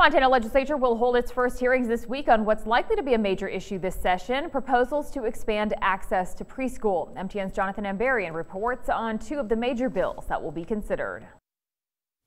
Montana Legislature will hold its first hearings this week on what's likely to be a major issue this session, proposals to expand access to preschool. MTN's Jonathan Ambarian reports on two of the major bills that will be considered.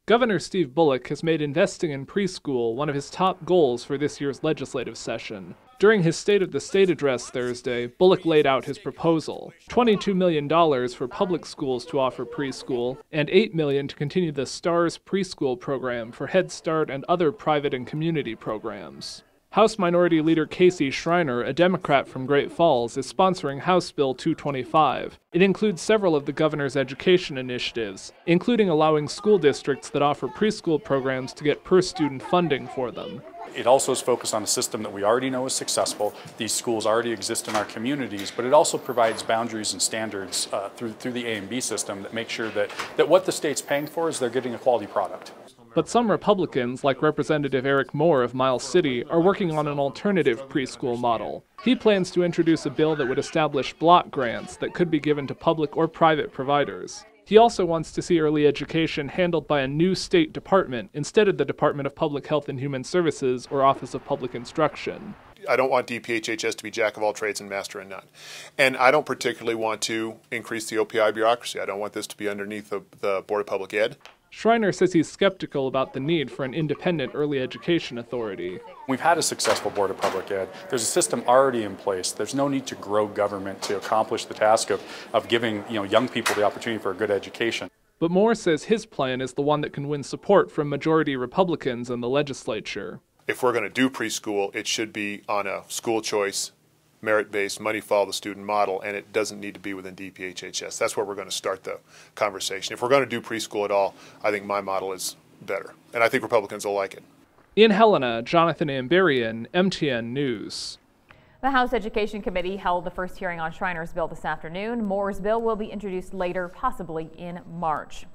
Governor Steve Bullock has made investing in preschool one of his top goals for this year's legislative session. During his State of the State address Thursday, Bullock laid out his proposal: $22 million for public schools to offer preschool, and $8 million to continue the STARS preschool program for Head Start and other private and community programs. House Minority Leader Casey Schreiner, a Democrat from Great Falls, is sponsoring House Bill 225. It includes several of the governor's education initiatives, including allowing school districts that offer preschool programs to get per-student funding for them. It also is focused on a system that we already know is successful. These schools already exist in our communities, but it also provides boundaries and standards through the A and B system that make sure that what the state's paying for is they're getting a quality product. But some Republicans, like Representative Eric Moore of Miles City, are working on an alternative preschool model. He plans to introduce a bill that would establish block grants that could be given to public or private providers. He also wants to see early education handled by a new state department instead of the Department of Public Health and Human Services or Office of Public Instruction. I don't want DPHHS to be jack of all trades and master in none. And I don't particularly want to increase the OPI bureaucracy. I don't want this to be underneath the Board of Public Ed. Schreiner says he's skeptical about the need for an independent early education authority. We've had a successful Board of Public Ed. There's a system already in place. There's no need to grow government to accomplish the task of giving young people the opportunity for a good education. But Moore says his plan is the one that can win support from majority Republicans in the legislature. If we're going to do preschool, it should be on a school choice, merit-based, money follow the student model, and it doesn't need to be within DPHHS. That's where we're going to start the conversation. If we're going to do preschool at all, I think my model is better, and I think Republicans will like it. In Helena, Jonathan Ambarian, MTN News. The House Education Committee held the first hearing on Schreiner's bill this afternoon. Moore's bill will be introduced later, possibly in March.